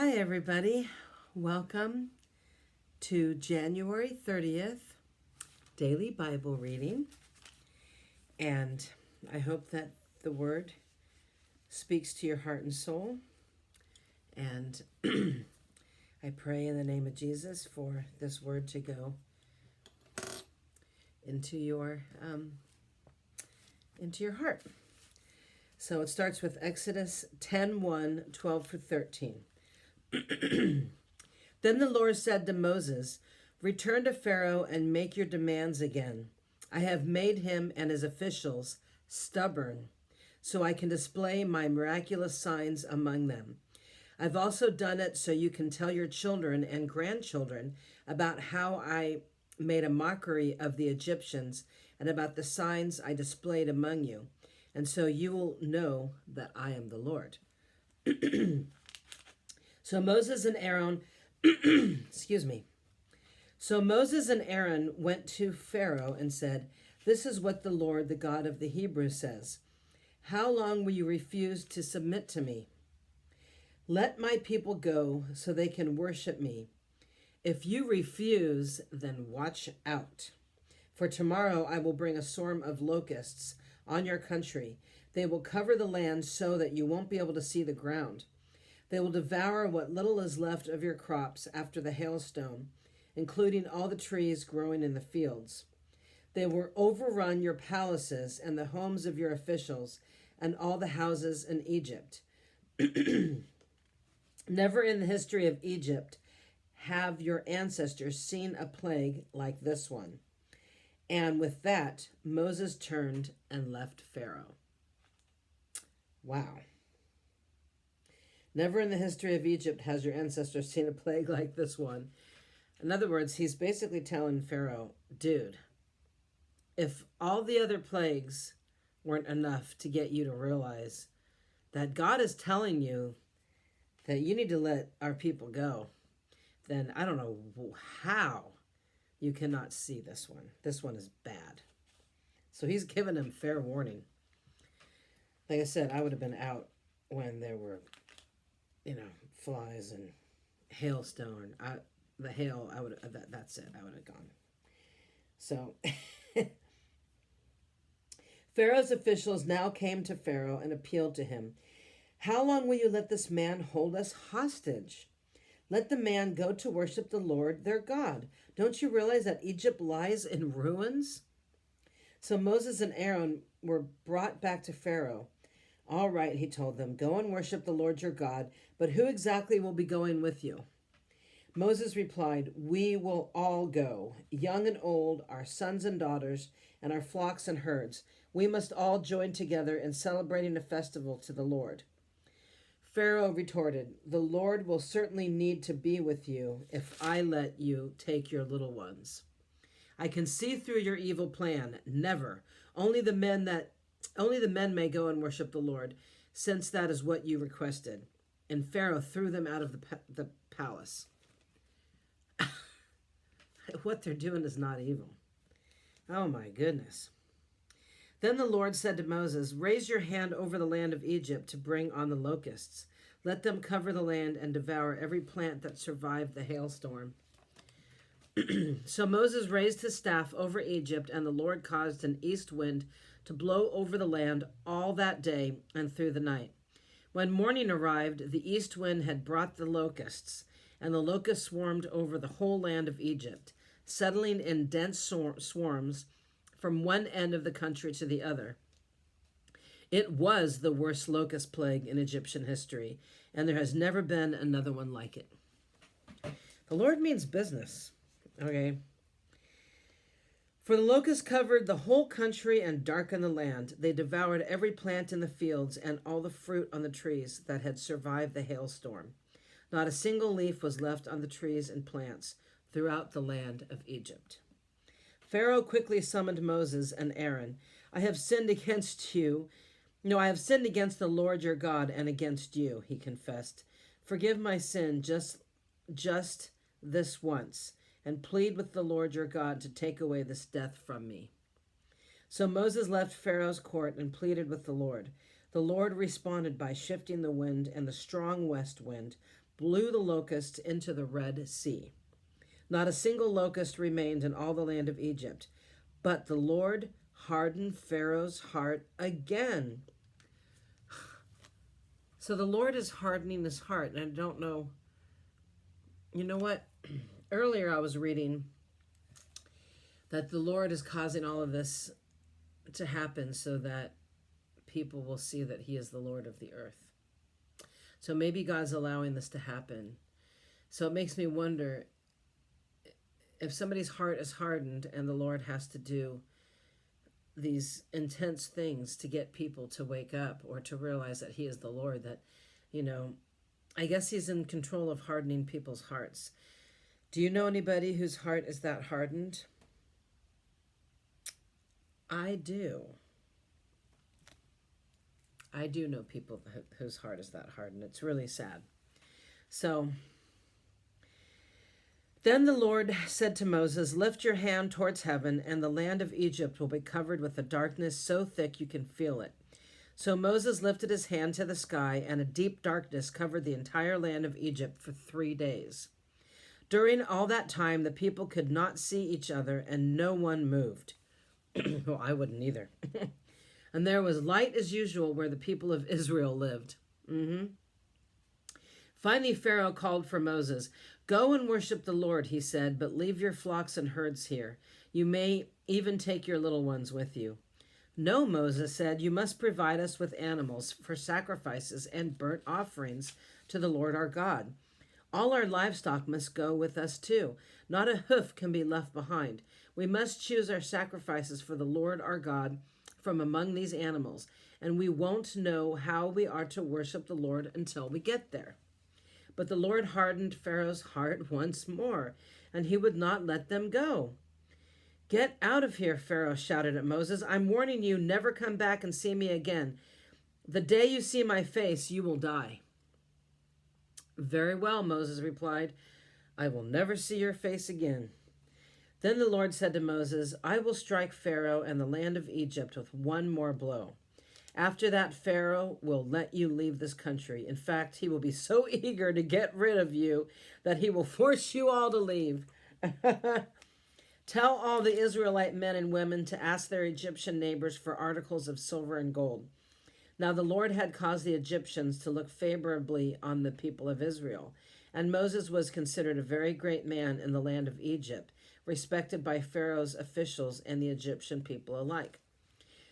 Hi, everybody. Welcome to January 30th daily Bible reading. And I hope that the word speaks to your heart and soul. And I pray in the name of Jesus for this word to go into your heart. So it starts with Exodus 10:1, 12 through 13. Then the Lord said to Moses, "Return to Pharaoh and make your demands again. I have made him and his officials stubborn, so I can display my miraculous signs among them. I've also done it so you can tell your children and grandchildren about how I made a mockery of the Egyptians and about the signs I displayed among you, and so you will know that I am the Lord." So Moses and Aaron excuse me. So Moses and Aaron went to Pharaoh and said, "This is what the Lord, the God of the Hebrews, says. How long will you refuse to submit to me? Let my people go so they can worship me. If you refuse, then watch out. For tomorrow I will bring a swarm of locusts on your country. They will cover the land so that you won't be able to see the ground. They will devour what little is left of your crops after the hailstone, including all the trees growing in the fields. They will overrun your palaces and the homes of your officials and all the houses in Egypt. Never in the history of Egypt have your ancestors seen a plague like this one." And with that, Moses turned and left Pharaoh. Wow. Never in the history of Egypt has your ancestors seen a plague like this one. In other words, he's basically telling Pharaoh, dude, if all the other plagues weren't enough to get you to realize that God is telling you that you need to let our people go, then I don't know how you cannot see this one. This one is bad. So he's given him fair warning. Like I said, I would have been out when there were flies and hailstone. The hail, I would that's it. I would have gone. So Pharaoh's officials now came to Pharaoh and appealed to him. "How long will you let this man hold us hostage? Let the man go to worship the Lord, their God. Don't you realize that Egypt lies in ruins?" So Moses and Aaron were brought back to Pharaoh. "All right," he told them, "go and worship the Lord your God, but who exactly will be going with you?" Moses replied, "We will all go, young and old, our sons and daughters, and our flocks and herds. We must all join together in celebrating a festival to the Lord." Pharaoh retorted, "The Lord will certainly need to be with you if I let you take your little ones. I can see through your evil plan. Never. Only the men may go and worship the Lord, since that is what you requested." And Pharaoh threw them out of the palace. What they're doing is not evil. Oh my goodness. Then the Lord said to Moses, "Raise your hand over the land of Egypt to bring on the locusts. Let them cover the land and devour every plant that survived the hailstorm." So Moses raised his staff over Egypt, and the Lord caused an east wind to blow over the land all that day and through the night. When morning arrived, the east wind had brought the locusts, and the locusts swarmed over the whole land of Egypt, settling in dense swarms from one end of the country to the other. It was the worst locust plague in Egyptian history, and there has never been another one like it. The Lord means business. Okay. "For the locusts covered the whole country and darkened the land. They devoured every plant in the fields and all the fruit on the trees that had survived the hailstorm. Not a single leaf was left on the trees and plants throughout the land of Egypt." Pharaoh quickly summoned Moses and Aaron. I have sinned against the Lord your God and against you," he confessed. "Forgive my sin just this once, and plead with the Lord your God to take away this death from me." So Moses left Pharaoh's court and pleaded with the Lord. The Lord responded by shifting the wind, and the strong west wind blew the locusts into the Red Sea. Not a single locust remained in all the land of Egypt. But the Lord hardened Pharaoh's heart again. So the Lord is hardening his heart. And I don't know. You know what? Earlier I was reading that the Lord is causing all of this to happen so that people will see that he is the Lord of the earth. So maybe God's allowing this to happen. So it makes me wonder if somebody's heart is hardened and the Lord has to do these intense things to get people to wake up or to realize that he is the Lord, that, I guess he's in control of hardening people's hearts. Do you know anybody whose heart is that hardened? I do. I do know people whose heart is that hardened. It's really sad. So then the Lord said to Moses, "Lift your hand towards heaven, and the land of Egypt will be covered with a darkness so thick you can feel it." So Moses lifted his hand to the sky, and a deep darkness covered the entire land of Egypt for 3 days. During all that time, the people could not see each other, and no one moved. Well, I wouldn't either. And there was light as usual where the people of Israel lived. Finally, Pharaoh called for Moses. "Go and worship the Lord," he said, "but leave your flocks and herds here. You may even take your little ones with you." "No," Moses said, "you must provide us with animals for sacrifices and burnt offerings to the Lord our God. All our livestock must go with us too. Not a hoof can be left behind. We must choose our sacrifices for the Lord our God from among these animals, and we won't know how we are to worship the Lord until we get there." But the Lord hardened Pharaoh's heart once more, and he would not let them go. "Get out of here," Pharaoh shouted at Moses. "I'm warning you, never come back and see me again. The day you see my face, you will die." "Very well," Moses replied. "I will never see your face again." Then the Lord said to Moses, "I will strike Pharaoh and the land of Egypt with one more blow. After that, Pharaoh will let you leave this country. In fact, he will be so eager to get rid of you that he will force you all to leave." "Tell all the Israelite men and women to ask their Egyptian neighbors for articles of silver and gold." Now the Lord had caused the Egyptians to look favorably on the people of Israel, and Moses was considered a very great man in the land of Egypt, respected by Pharaoh's officials and the Egyptian people alike.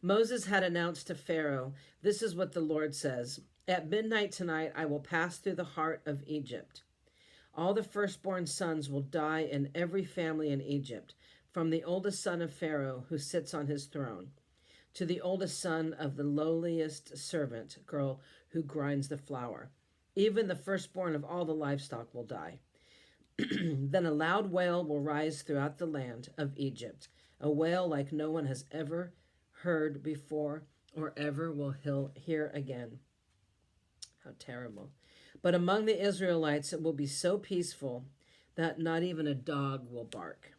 Moses had announced to Pharaoh, "This is what the Lord says. At midnight tonight I will pass through the heart of Egypt. All the firstborn sons will die in every family in Egypt, from the oldest son of Pharaoh who sits on his throne, to the oldest son of the lowliest servant girl who grinds the flour. Even the firstborn of all the livestock will die." Then a loud wail will rise throughout the land of Egypt, a wail like no one has ever heard before or ever will hear again. How terrible. But among the Israelites it will be so peaceful that not even a dog will bark.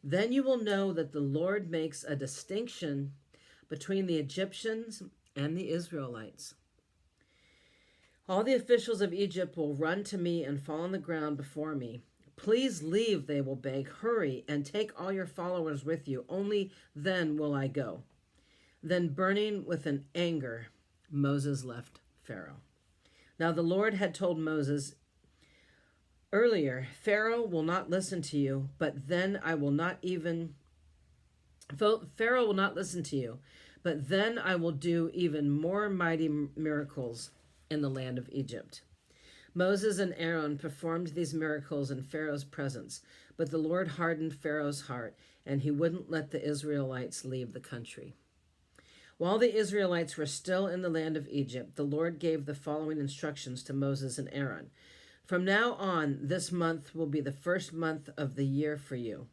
Then you will know that the Lord makes a distinction between the Egyptians and the Israelites. All the officials of Egypt will run to me and fall on the ground before me. "Please leave," they will beg. "Hurry and take all your followers with you. Only then will I go." Then, burning with an anger, Moses left Pharaoh. Now the Lord had told Moses earlier, "Pharaoh will not listen to you, but then I will do even more mighty miracles in the land of Egypt." Moses and Aaron performed these miracles in Pharaoh's presence, but the Lord hardened Pharaoh's heart, and he wouldn't let the Israelites leave the country. While the Israelites were still in the land of Egypt, the Lord gave the following instructions to Moses and Aaron. "From now on, this month will be the first month of the year for you.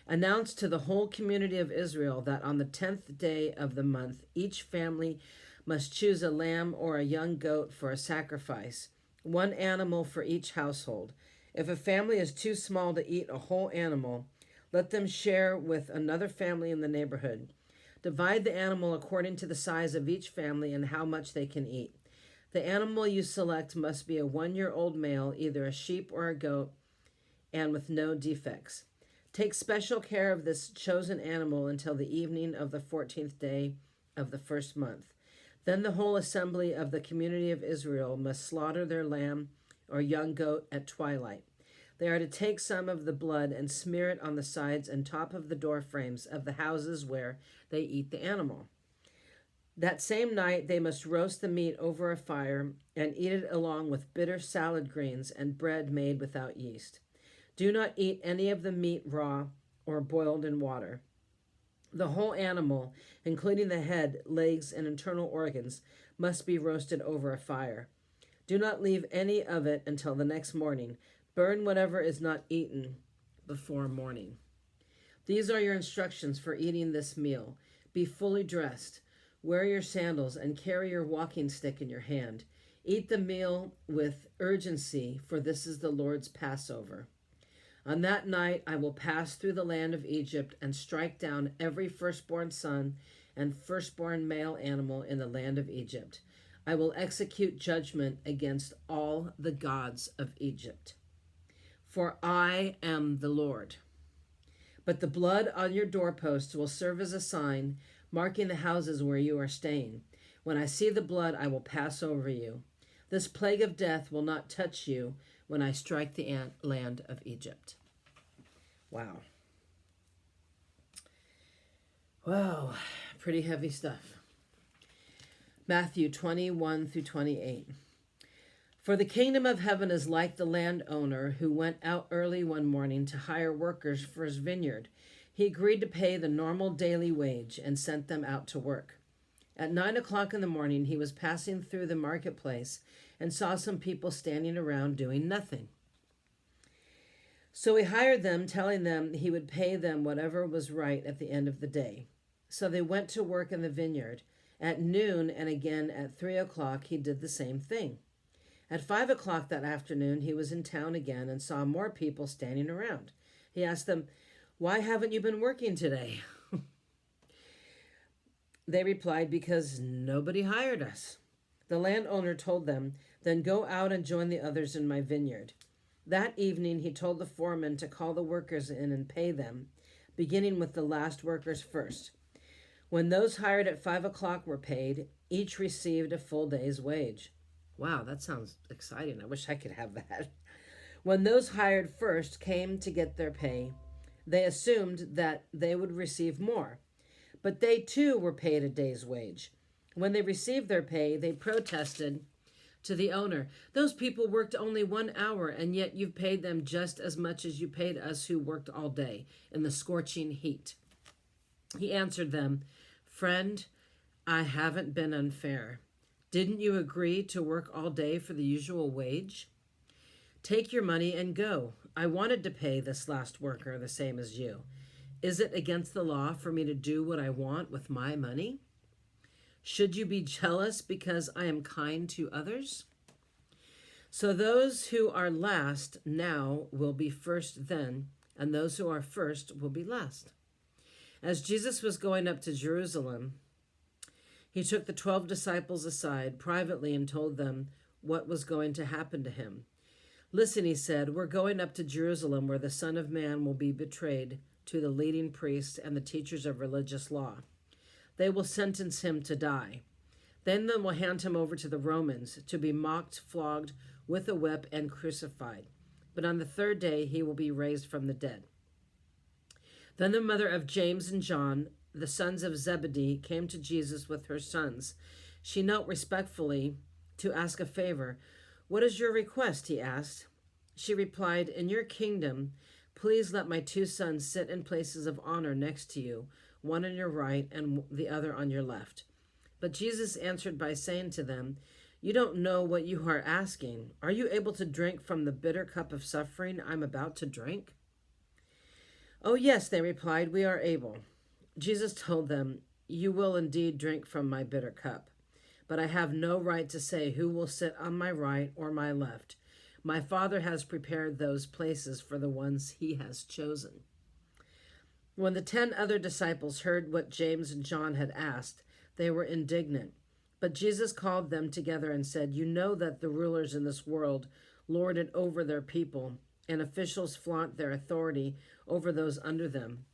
Announce to the whole community of Israel that on the 10th day of the month, each family must choose a lamb or a young goat for a sacrifice, one animal for each household. If a family is too small to eat a whole animal, let them share with another family in the neighborhood. Divide the animal according to the size of each family and how much they can eat. The animal you select must be a 1-year-old male, either a sheep or a goat, and with no defects. Take special care of this chosen animal until the evening of the 14th day of the first month. Then the whole assembly of the community of Israel must slaughter their lamb or young goat at twilight. They are to take some of the blood and smear it on the sides and top of the door frames of the houses where they eat the animal. That same night they must roast the meat over a fire and eat it along with bitter salad greens and bread made without yeast. Do not eat any of the meat raw or boiled in water. The whole animal, including the head, legs, and internal organs, must be roasted over a fire. Do not leave any of it until the next morning. Burn whatever is not eaten before morning. These are your instructions for eating this meal. Be fully dressed. Wear your sandals and carry your walking stick in your hand. Eat the meal with urgency, for this is the Lord's Passover. On that night I will pass through the land of Egypt and strike down every firstborn son and firstborn male animal in the land of Egypt. I will execute judgment against all the gods of Egypt. For I am the Lord. But the blood on your doorposts will serve as a sign, marking the houses where you are staying. When I see the blood, I will pass over you. This plague of death will not touch you when I strike the land of Egypt. Wow. Wow, pretty heavy stuff. Matthew 21 through 28. For the kingdom of heaven is like the landowner who went out early one morning to hire workers for his vineyard. He agreed to pay the normal daily wage and sent them out to work. At 9 o'clock in the morning, he was passing through the marketplace and saw some people standing around doing nothing. So he hired them, telling them he would pay them whatever was right at the end of the day. So they went to work in the vineyard. At noon and again at 3 o'clock, he did the same thing. At 5 o'clock that afternoon, he was in town again and saw more people standing around. He asked them, "Why haven't you been working today?" They replied, "Because nobody hired us." The landowner told them, "Then go out and join the others in my vineyard." That evening, he told the foreman to call the workers in and pay them, beginning with the last workers first. When those hired at 5 o'clock were paid, each received a full day's wage. Wow, that sounds exciting. I wish I could have that. When those hired first came to get their pay, they assumed that they would receive more. But they too were paid a day's wage. When they received their pay, they protested to the owner, "Those people worked only 1 hour, and yet you've paid them just as much as you paid us who worked all day in the scorching heat." He answered them, "Friend, I haven't been unfair. Didn't you agree to work all day for the usual wage? Take your money and go. I wanted to pay this last worker the same as you. Is it against the law for me to do what I want with my money? Should you be jealous because I am kind to others? So those who are last now will be first then, and those who are first will be last." As Jesus was going up to Jerusalem, he took the 12 disciples aside privately and told them what was going to happen to him. "Listen," he said, "we're going up to Jerusalem where the Son of Man will be betrayed to the leading priests and the teachers of religious law. They will sentence him to die. Then they will hand him over to the Romans to be mocked, flogged with a whip, and crucified. But on the third day he will be raised from the dead." Then the mother of James and John, the sons of Zebedee, came to Jesus with her sons. She knelt respectfully to ask a favor. "What is your request?" he asked. She replied, "In your kingdom, please let my 2 sons sit in places of honor next to you, one on your right and the other on your left." But Jesus answered by saying to them, "You don't know what you are asking. Are you able to drink from the bitter cup of suffering I'm about to drink?" "Oh, yes," they replied, "we are able." Jesus told them, "You will indeed drink from my bitter cup, but I have no right to say who will sit on my right or my left. My Father has prepared those places for the ones he has chosen." When the 10 other disciples heard what James and John had asked, they were indignant. But Jesus called them together and said, "You know that the rulers in this world lord it over their people, and officials flaunt their authority over those under them.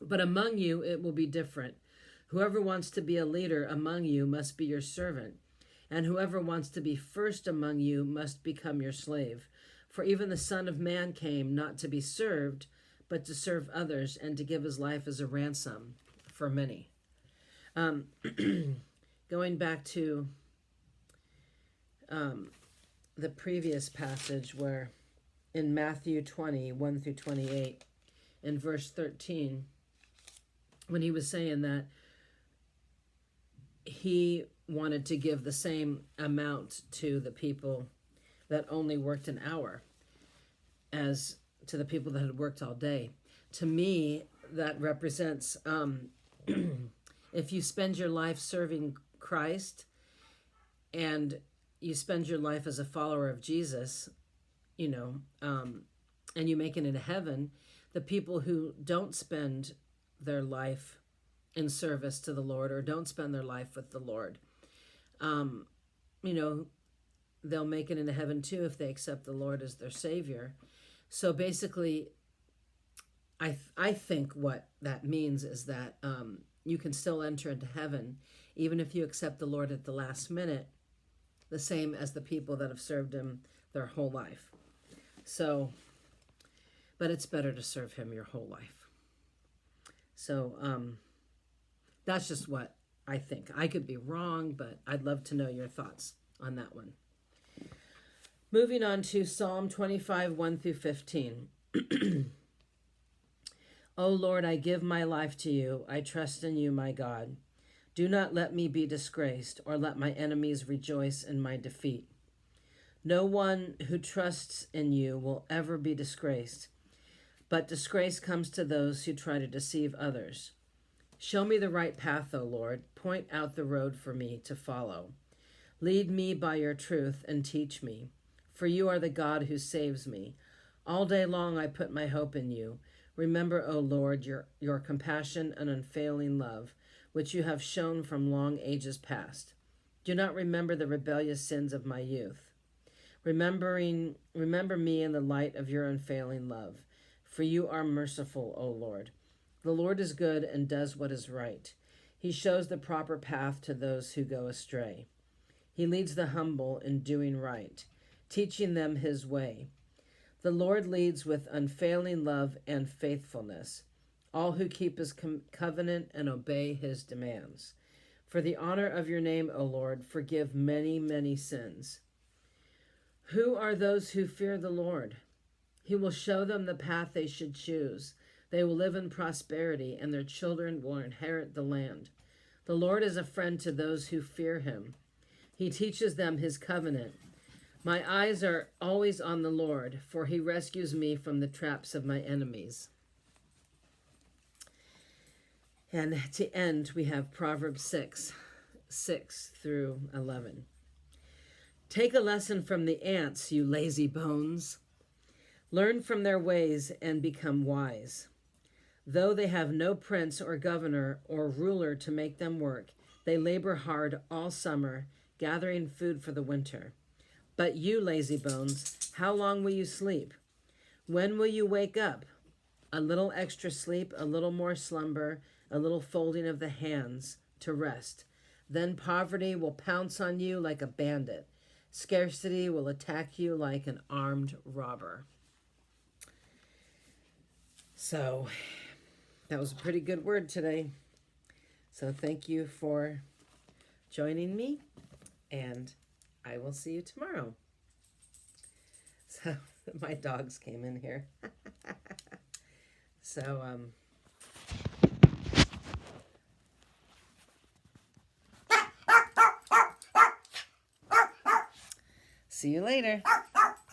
But among you it will be different. Whoever wants to be a leader among you must be your servant, and whoever wants to be first among you must become your slave. For even the Son of Man came not to be served, but to serve others and to give his life as a ransom for many." Going back to the previous passage where in Matthew 20, 1 through 28, in verse 13, when he was saying that he wanted to give the same amount to the people that only worked an hour as to the people that had worked all day. To me, that represents if you spend your life serving Christ and you spend your life as a follower of Jesus, and you make it into heaven, the people who don't spend their life in service to the Lord or don't spend their life with the Lord, they'll make it into heaven too if they accept the Lord as their Savior. So basically, I think what that means is that you can still enter into heaven even if you accept the Lord at the last minute, the same as the people that have served him their whole life. So, but it's better to serve him your whole life. So that's just what I think. I could be wrong, but I'd love to know your thoughts on that one. Moving on to Psalm 25, 1 through 15. O Lord, I give my life to you. I trust in you, my God. Do not let me be disgraced, or let my enemies rejoice in my defeat. No one who trusts in you will ever be disgraced, but disgrace comes to those who try to deceive others. Show me the right path, O Lord. Point out the road for me to follow. Lead me by your truth and teach me, for you are the God who saves me. All day long I put my hope in you. Remember, O Lord, your compassion and unfailing love, which you have shown from long ages past. Do not remember the rebellious sins of my youth. Remember me in the light of your unfailing love, for you are merciful, O Lord. The Lord is good and does what is right. He shows the proper path to those who go astray. He leads the humble in doing right, teaching them his way. The Lord leads with unfailing love and faithfulness all who keep his covenant and obey his demands. For the honor of your name, O Lord, forgive many, many sins. Who are those who fear the Lord? He will show them the path they should choose. They will live in prosperity, and their children will inherit the land. The Lord is a friend to those who fear him. He teaches them his covenant. My eyes are always on the Lord, for he rescues me from the traps of my enemies. And to end, we have Proverbs 6 through 11. Take a lesson from the ants, you lazy bones. Learn from their ways and become wise. Though they have no prince or governor or ruler to make them work, they labor hard all summer, gathering food for the winter. But you, lazy bones, how long will you sleep? When will you wake up? A little extra sleep, a little more slumber, a little folding of the hands to rest. Then poverty will pounce on you like a bandit. Scarcity will attack you like an armed robber. So that was a pretty good word today. So thank you for joining me, and I will see you tomorrow. So my dogs came in here. So see you later.